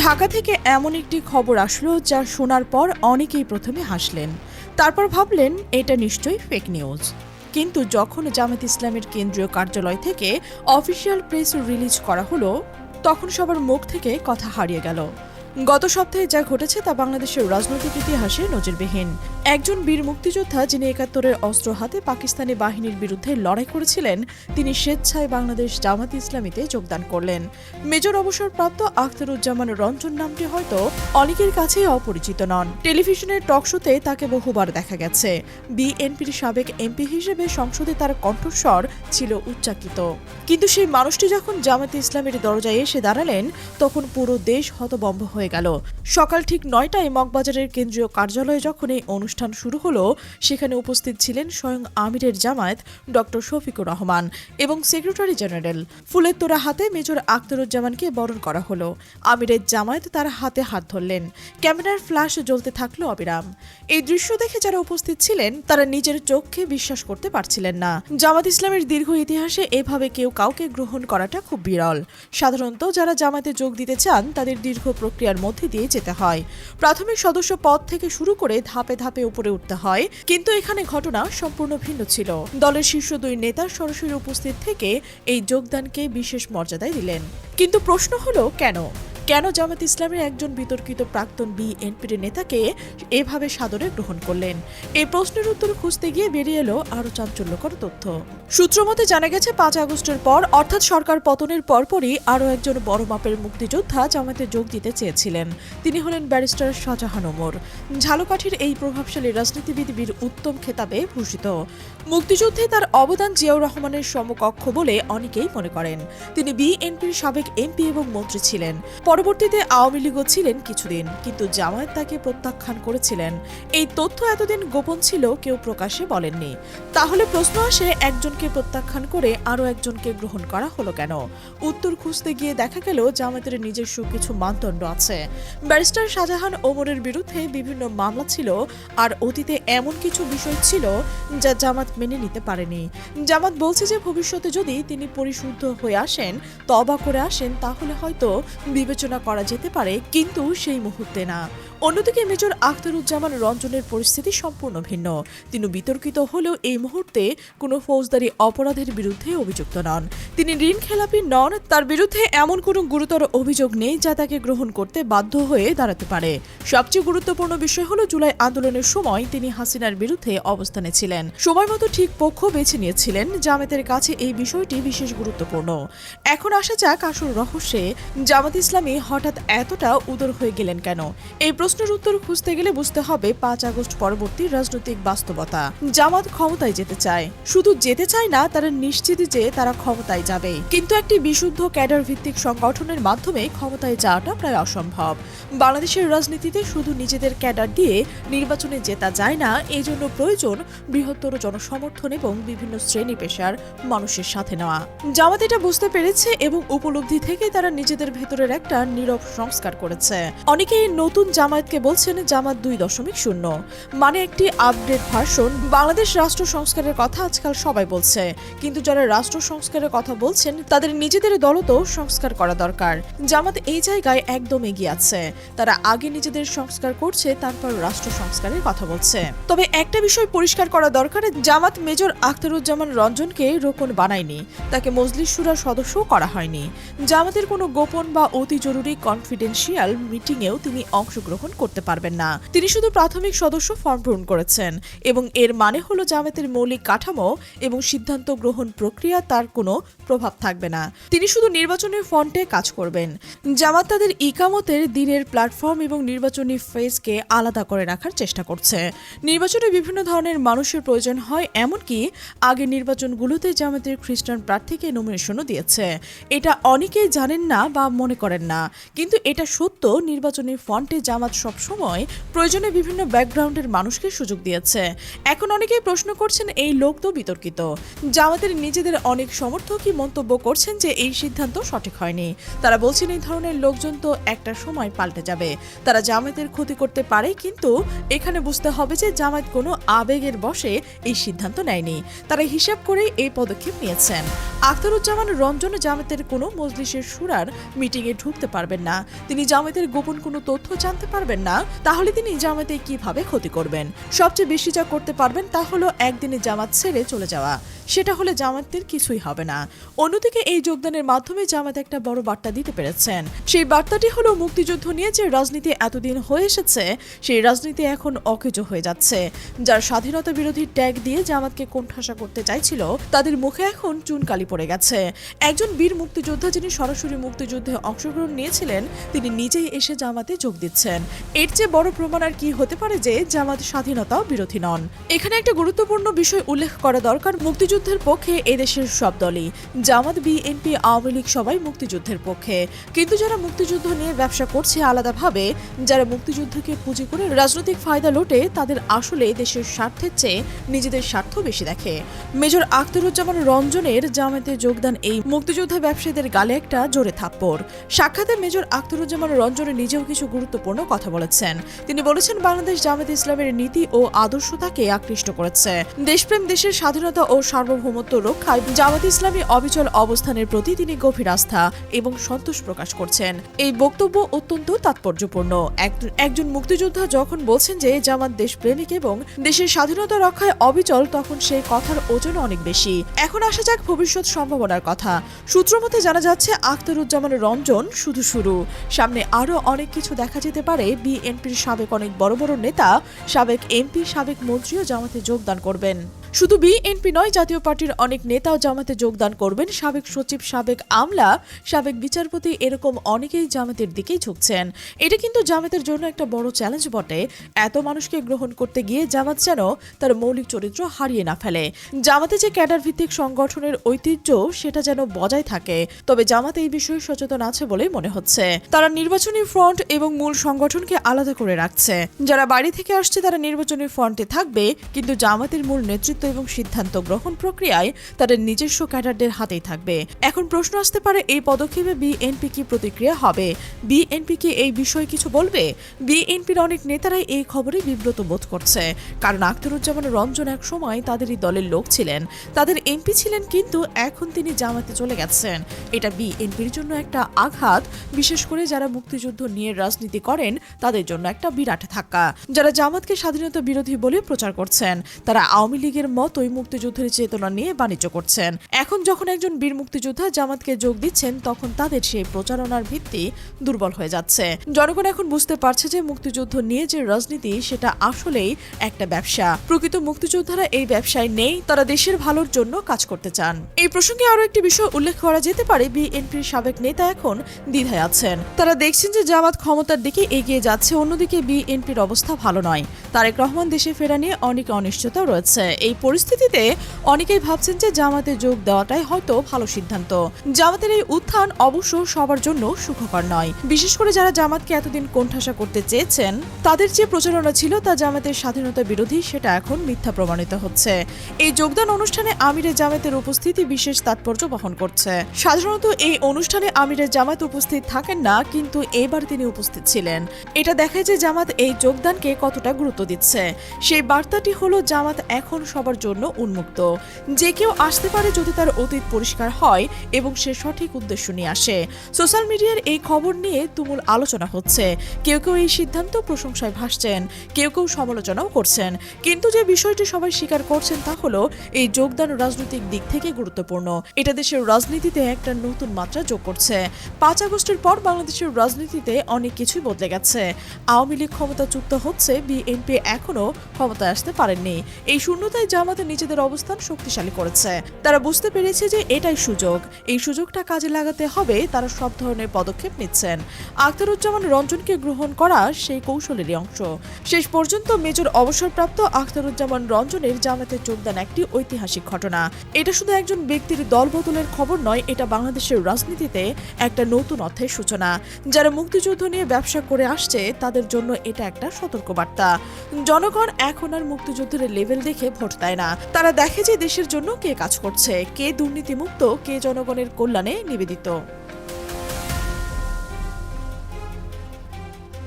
ঢাকা থেকে এমন একটি খবর আসলো যা শোনার পর অনেকেই প্রথমে হাসলেন, তারপর ভাবলেন এটা নিশ্চয়ই ফেক নিউজ। কিন্তু যখন জামায়াত ইসলামের কেন্দ্রীয় কার্যালয় থেকে অফিসিয়াল প্রেস রিলিজ করা হলো, তখন সবার মুখ থেকে কথা হারিয়ে গেল। গত সপ্তাহে যা ঘটেছে তা বাংলাদেশের রাজনৈতিক ইতিহাসে নজিরবিহীন। একজন বীর মুক্তিযোদ্ধা যিনি ৭১-এর অস্ত্র হাতে পাকিস্তানি বাহিনীর বিরুদ্ধে লড়াই করেছিলেন, তিনি স্বেচ্ছায় বাংলাদেশ জামায়াত ইসলামীতে যোগদান করলেন। মেজর অবসরপ্রাপ্ত আখতারুজ্জামান রঞ্জন নামটি হয়তো অনেকের কাছে অপরিচিত নন। টেলিভিশনের টকশোতে তাকে বহুবার দেখা গেছে। বিএনপির সাবেক এমপি হিসেবে সংসদে তার কণ্ঠস্বর ছিল উচ্চাকিত। কিন্তু সেই মানুষটি যখন জামায়াত ইসলামের দরজায় এসে দাঁড়ালেন, তখন পুরো দেশ হতভম্ব হয়ে গেল। সকাল ঠিক ৯টায় মগবাজারের কেন্দ্রীয় কার্যালয়ে যখন এই অনুষ্ঠান শুরু হলো, সেখানে উপস্থিত ছিলেন স্বয়ং আমিরের জামায়াত ডক্টর শফিকুর রহমান এবং সেক্রেটারি জেনারেল। ফুলের তোড়া হাতে মেজর আখতারুজ্জামানকে বরণ করা হলো। আমিরের জামায়াত তার হাতে হাত ধরলেন। ক্যামেরার ফ্ল্যাশ জ্বলতে থাকলো অবিরাম। এই দৃশ্য দেখে যারা উপস্থিত ছিলেন তারা নিজের চোখকে বিশ্বাস করতে পারছিলেন না। জামায়াত ইসলামের দীর্ঘ ইতিহাসে এভাবে কেউ কাউকে গ্রহণ করাটা খুব বিরল। সাধারণত যারা জামায়াতে যোগ দিতে চান তাদের দীর্ঘ প্রক্রিয়ার মধ্যে দিয়ে যেতে হয়। প্রাথমিক সদস্য পদ থেকে শুরু করে ধাপে ধাপে উপরে উঠতে হয়। কিন্তু এখানে ঘটনা সম্পূর্ণ ভিন্ন ছিল। দলের শীর্ষ দুই নেতা সরাসরি উপস্থিত থেকে এই যোগদানকে বিশেষ মর্যাদায় দিলেন। কিন্তু প্রশ্ন হলো কেন জামায়াত ইসলামের একজন বিতর্কিত প্রাক্তন বিএনপির নেতাকে এভাবে সাদরে গ্রহণ করলেন? এই প্রশ্নের উত্তর খুঁজতে গিয়ে বেরিয়ে এলো আরও চাঞ্চল্যকর তথ্য। সূত্রমতে জানা গেছে ৫ আগস্টের পর, অর্থাৎ সরকার পতনের পরপরই আরও একজন বড় মাপের মুক্তিযোদ্ধা জামায়াতে যোগ দিতে চেয়েছিলেন। তিনি হলেন ব্যারিস্টার শাহজাহান ওমর। ঝালকাঠির এই প্রভাবশালী রাজনীতিবিদ বীর উত্তম খেতাবে ভূষিত। মুক্তিযুদ্ধে তার অবদান জিয়াউর রহমানের সমকক্ষ বলে অনেকেই মনে করেন। তিনি বিএনপির সাবেক এমপি এবং মন্ত্রী ছিলেন। পরবর্তীতে আওয়ামী লীগও ছিলেন কিছুদিন, কিন্তু জামায়াত তাকে প্রত্যাখ্যান করেছিলেন। এই তথ্য এতদিন গোপন ছিল, কেউ প্রকাশ্যে বলেননি। তাহলে প্রশ্ন আসে, একজনকে প্রত্যাখ্যান করে আরও একজনকে গ্রহণ করা হলো কেন? উত্তর খুঁজতে গিয়ে দেখা গেল জামায়াতের নিজস্ব কিছু মানদণ্ড আছে। ব্যারিস্টার শাহজাহান ওমরের বিরুদ্ধে বিভিন্ন মামলা ছিল, আর অতীতে এমন কিছু বিষয় ছিল যা জামায়াত মেনে নিতে পারেনি। জামায়াত বলছে যে ভবিষ্যতে যদি তিনি পরিশুদ্ধ হয়ে আসেন, তওবা করে আসেন, তাহলে হয়তো বিবেচনা করা যেতে পারে, কিন্তু সেই মুহূর্তে না। অন্যদিকে মেজর আখতারুজ্জামান রঞ্জনের পরিস্থিতি সম্পূর্ণ ভিন্ন। তিনি বিতর্কিত হলেও এই মুহূর্তে কোনো ফৌজদারি অপরাধের বিরুদ্ধে অভিযুক্ত নন। তিনি ঋণ খেলাপি নন। তার বিরুদ্ধে এমন কোনো গুরুতর অভিযোগ নেই যা তাকে গ্রহণ করতে বাধ্য হয়ে দাঁড়াতে পারে। সবচেয়ে গুরুত্বপূর্ণ বিষয় হলো, জুলাই আন্দোলনের সময় তিনি হাসিনার বিরুদ্ধে অবস্থানে ছিলেন। সময় মতো ঠিক পক্ষ বেছে নিয়েছিলেন। জামায়াতের কাছে এই বিষয়টি বিশেষ গুরুত্বপূর্ণ। এখন আসা যাক আসল রহস্যে। জামায়াত ইসলামী হঠাৎ এতটা উদার হয়ে গেলেন কেন? এই প্রশ্নের উত্তর খুঁজতে গেলে বুঝতে হবে ৫ আগস্ট পরবর্তী রাজনৈতিক বাস্তবতা। জামায়াত ক্ষমতায় যেতে চায়, শুধু যেতে চায় না, তারা নিশ্চিত যে তারা ক্ষমতায় যাবে। কিন্তু একটি বিশুদ্ধ ক্যাডার ভিত্তিক সংগঠনের মাধ্যমে ক্ষমতায় যাওয়াটা প্রায় অসম্ভব। বাংলাদেশের রাজনীতিতে শুধু নিজেদের ক্যাডার দিয়ে নির্বাচনে জেতা যায় না। এই জন্য প্রয়োজন বৃহত্তর জনসমর্থন এবং বিভিন্ন শ্রেণী পেশার মানুষের সাথে নেওয়া। জামায়াত এটা বুঝতে পেরেছে এবং উপলব্ধি থেকে তারা নিজেদের ভেতরের একটা নীরব সংস্কার করেছে। অনেকেই নতুন জামায়াতকে বলছেন জামায়াত 2.0, মানে একটি আপডেট ভার্সন। বাংলাদেশ রাষ্ট্র সংস্কারের কথা আজকাল সবাই বলছে, কিন্তু যারা রাষ্ট্র সংস্কারের কথা বলছেন তাদের নিজেদের দলও তো সংস্কার করা দরকার। জামায়াত এই জায়গায় একদম এগিয়ে আছে। তারা আগে নিজেদের সংস্কার করছে, তারপর রাষ্ট্র সংস্কারের কথা বলছে। তবে একটা বিষয় পরিষ্কার করা দরকার, জামায়াত মেজর আখতারুজ্জামান রঞ্জনকে রোকন বানায়নি, তাকে মজলিস শুরার সদস্যও করা হয়নি। জামায়াতের কোনো গোপন বা অতি জরুরি কনফিডেন্সিয়াল মিটিংয়েও তিনি অংশগ্রহণ করতে পারবেন না। তিনি শুধু প্রাথমিক সদস্য ফর্ম পূরণ করেছেন, এবং এর মানে হলো জামায়াতের মৌলিক কাঠামো এবং সিদ্ধান্ত গ্রহণ প্রক্রিয়া তার কোনো প্রভাব থাকবে না। তিনি শুধু নির্বাচনের ফন্টে কাজ করবেন। জামায়াত তাদের ইকামতের দিনের প্ল্যাটফর্ম এবং নির্বাচনী ফেজকে আলাদা করে রাখার চেষ্টা করছে। নির্বাচনে বিভিন্ন ধরনের মানুষের প্রয়োজন হয়, এমনকি আগে নির্বাচনগুলোতে জামায়াতের খ্রিস্টান প্রার্থীকে নমিনেশনও দিয়েছে। এটা অনেকেই জানেন না বা মনে করেন না, কিন্তু এটা সত্য। নির্বাচনী ফন্টে জামায়াত সবসময় প্রয়োজনে বিভিন্ন ব্যাকগ্রাউন্ডের মানুষকে সুযোগ দিয়েছে। এখন অনেকেই প্রশ্ন করছেন এই লোক তো বিতর্কিত। জামাতের নিজেদের অনেক সমর্থকই মন্তব্য করছেন যে এই সিদ্ধান্ত সঠিক হয়নি। তারা বলছেন এই ধরনের লোকজন তো একটা সময় পাল্টে যাবে, তারা জামাতের ক্ষতি করতে পারে, কিন্তু এখানে বুঝতে হবে যে জামাত কোনো আবেগের বশে এই সিদ্ধান্ত নেয়নি, তারা হিসাব করেই এই পদক্ষেপ নিয়েছেন। আখতারুজ্জামান রঞ্জন জামাতের কোনো মজলিসের শুরার মিটিংয়ে ঢুকতে পারবেন না, তিনি জামাতের গোপন কোনো তথ্য জানতে পারবেন না, তাহলে তিনি জামাতে কিভাবে ক্ষতি করবেন? সবচেয়ে বেশি যা করতে পারবেন তা হলো একদিনে জামাত ছেড়ে চলে যাওয়া, সেটা হলে জামাতের কিছুই হবে না। অন্যদিকে এই যোগদানের মাধ্যমে জামাত একটা বড় বার্তা দিতে পেরেছেন। সেই বার্তাটি হলো মুক্তিযুদ্ধ নিয়ে যে রাজনীতি এতদিন হয়ে এসেছে সেই রাজনীতি এখন অকেজো হয়ে যাচ্ছে। যার স্বাধীনতা বিরোধী ট্যাগ দিয়ে জামাতকে কোণঠাসা করতে চাইছিল তাদের মুখে এখন চুনকালি পড়ে গেছে। একজন বীর মুক্তিযোদ্ধা যিনি সরাসরি মুক্তিযুদ্ধে অংশগ্রহণ নিয়েছিলেন তিনি নিজেই এসে জামাতে যোগ দিচ্ছেন। এর চেয়ে বড় প্রমাণ আর কি হতে পারে যে জামাত স্বাধীনতা বিরোধী নন? এখানে একটা গুরুত্বপূর্ণ বিষয় উল্লেখ করা দরকার, মুক্তিযুদ্ধের পক্ষে এদেশের সব দলই, জামাত, বিএনপি, আওয়ামী লীগ সবাই মুক্তিযুদ্ধের পক্ষে, কিন্তু যারা মুক্তিযুদ্ধ নিয়ে ব্যবসা করছে আলাদাভাবে, যারা মুক্তিযুদ্ধকে পুঁজি করে রাজনৈতিক ফায়দা লোটে, তাদের আসলে দেশের স্বার্থের চেয়ে নিজেদের স্বার্থ বেশি দেখে। মেজর আখতারুজ্জামান রঞ্জনের জামাতে যোগদান এই মুক্তিযোদ্ধা ব্যবসায়ীদের গালে একটা জোরে থাপ্পড়। সাক্ষাতে মেজর আখতারুজ্জামান রঞ্জন নিজেও কিছু গুরুত্বপূর্ণ কথা বলেছেন। তিনি বলেছেন বাংলাদেশ জামাত ইসলামের নীতি ও আদর্শ তাকে আকৃষ্ট করেছে। দেশপ্রেম, দেশের স্বাধীনতা ও সার্বভৌমত্ব রক্ষায় জামাত ইসলামী অবিচল অবস্থানের প্রতি তিনি গভীর আস্থা এবং সন্তোষ প্রকাশ করছেন। এই বক্তব্য অত্যন্ত তাৎপর্যপূর্ণ। একজন মুক্তিযোদ্ধা যখন বলছেন যে জামাত দেশপ্রেমিক এবং দেশের স্বাধীনতা রক্ষায় অবিচল, তখন সেই কথার ওজন অনেক বেশি। এখন আসা যাক ভবিষ্যৎ সম্ভাবনার কথা। সূত্রমতে জানা যাচ্ছে আখতারুজ্জামান রঞ্জন শুধু শুরু, সামনে আরো অনেক কিছু দেখা যেতে পারে। বিএনপির সাবেক অনেক বড় বড় নেতা, সাবেক এমপি, সাবেক মন্ত্রীও জামাতে যোগদান করবেন। শুধু বিএনপি নয়, জাতীয় পার্টির অনেক নেতাও জামাতে যোগদান করবেন। সাবেক সচিব, সাবেক আমলা, সাবেক বিচারপতি, এরকম অনেকেই জামাতের দিকেই ঝুঁকছেন। এটা কিন্তু জামাতের জন্য একটা বড় চ্যালেঞ্জ বটে। এত মানুষকে গ্রহণ করতে গিয়ে জামাত যেন তার মৌলিক চরিত্র হারিয়ে না ফেলে। জামাতে যে ক্যাডার ভিত্তিক সংগঠনের ঐতিহ্য সেটা যেন বজায় থাকে। তবে জামাত এই বিষয়ে সচেতন আছে বলে মনে হচ্ছে। তারা নির্বাচনী ফ্রন্ট এবং মূল সংগঠনকে আলাদা করে রাখছে। যারা বাড়ি থেকে আসছে তারা নির্বাচনী ফ্রন্টে থাকবে, কিন্তু জামাতের মূল নেতৃত্ব এবং সিদ্ধান্ত গ্রহণ প্রক্রিয়ায় তাদের নিজস্ব ক্যাডারদের হাতেই থাকবে। এখন প্রশ্ন আসতে পারে এই পদক্ষেপে বিএনপি কি প্রতিক্রিয়া হবে? বিএনপি কি এই বিষয়ে কিছু বলবে? বিএনপির অনেক নেতারাই এই খবরে বিব্রত বোধ করছে, কারণ আখতারুজ্জামান রঞ্জন এক সময় তাদেরই দলের লোক ছিলেন, তাদের এমপি ছিলেন, কিন্তু এখন তিনি জামাতে চলে গেছেন। এটা বিএনপির জন্য একটা আঘাত, বিশেষ করে যারা মুক্তিযুদ্ধ নিয়ে রাজনীতি করেন তাদের জন্য একটা বিরাট ধাক্কা। যারা জামাতকে স্বাধীনতা বিরোধী বলে প্রচার করছেন তারা আওয়ামী লীগের মতোই মুক্তিযুদ্ধের চেতনা নিয়ে বাণিজ্য করছেন। এখন যখন একজন বীর মুক্তিযোদ্ধা জামাতকে যোগ দিচ্ছেন তখন তাদের সেই প্রচারণার ভিত্তি দুর্বল হয়ে যাচ্ছে। জনগণ এখন বুঝতে পারছে যে মুক্তিযুদ্ধ নিয়ে যে রাজনীতি সেটা আসলেই একটা ব্যবসা। প্রকৃত মুক্তিযোদ্ধারা এই ব্যবসায় নেই, তারা দেশের ভালোর জন্য কাজ করতে চান। এই প্রসঙ্গে আরো একটি বিষয় উল্লেখ করা যেতে পারে, বিএনপির সাবেক নেতা এখন দ্বিধায় আছেন। তারা দেখছেন যে জামাত ক্ষমতার দিকে এগিয়ে যাচ্ছে, অন্যদিকে বিএনপির অবস্থা ভালো নয়। তারেক রহমান দেশে ফেরা নিয়ে অনেক অনিশ্চয়তা রয়েছে। এই পরিস্থিতিতে অনেকেই ভাবছেন যে জামাতে যোগ দেওয়াটাই হয়তো ভালো সিদ্ধান্ত। জামাতের এই উত্থান অবশ্য সবার জন্য সুখকর নয়, বিশেষ করে যারা জামাতকে এতদিন কোণঠাসা করতে চেয়েছেন। তাদের যে প্রচারণা ছিল তা জামাতের স্বাধীনতা বিরোধী, সেটা এখন মিথ্যা প্রমাণিত হচ্ছে। এই যোগদান অনুষ্ঠানে আমিরে জামাতের উপস্থিতি বিশেষ তাৎপর্য বহন করছে। সাধারণত এই অনুষ্ঠানে আমিরে জামাত উপস্থিত থাকেন না, কিন্তু এবার তিনি উপস্থিত ছিলেন। এটা দেখায় যে জামাত এই যোগদানকে কতটা গুরুত্ব দিচ্ছে। সেই বার্তাটি হলো জামাত এখন সবার জন্য উন্মুক্ত, যে কেউ আসতে পারে যদি তার অতীত পরিষ্কার হয় এবং সে সঠিক উদ্দেশ্য নিয়ে আসে। সোশ্যাল মিডিয়ার এই খবর নিয়ে তুমুল আলোচনা হচ্ছে। কেউ কেউ এই সিদ্ধান্ত প্রশংসায় ভাসছেন, কেউ কেউ সমালোচনাও করছেন, কিন্তু যে বিষয়টি সবাই স্বীকার করছেন তা হলো এই যোগদান রাজনৈতিক দিক থেকে গুরুত্বপূর্ণ। এটা দেশের রাজনীতিতে একটা নতুন মাত্রা যোগ করছে। 5 আগস্টের পর বাংলাদেশের রাজনীতিতে অনেক কিছুই বদলে গেছে। আওয়ামী লীগ ক্ষমতাচ্যুত হচ্ছে, বিএনপি বিএনপি এখনো ক্ষমতায় আসতে পারেননি। এই শূন্যতায় জামাত নিজেদের অবস্থান শক্তিশালী করেছে। তারা বুঝতে পেরেছে যে এটাই সুযোগ, এই সুযোগটা কাজে লাগাতে হবে। তারা সব ধরনের পদক্ষেপ নিচ্ছেন। আখতারুজ্জামান রঞ্জনকে গ্রহণ করা সেই কৌশলেরই অংশ। শেষ পর্যন্ত মেজর অবসরপ্রাপ্ত আখতারুজ্জামান রঞ্জনের জামাতে যোগদান একটি ঐতিহাসিক ঘটনা। এটা শুধু একজন ব্যক্তির দলবদলের খবর নয়, এটা বাংলাদেশের রাজনীতিতে একটা নতুন অধ্যায়ের সূচনা। যারা মুক্তিযুদ্ধ নিয়ে ব্যবসা করে আসছে তাদের জন্য এটা একটা সতর্কবার্তা। জনগণ এখন আর মুক্তিযুদ্ধের লেভেল দেখে ভোট দেয় না, তারা দেখে যে দেশের জন্য কে কাজ করছে, কে দুর্নীতিমুক্ত, কে জনগণের কল্যাণে নিবেদিত।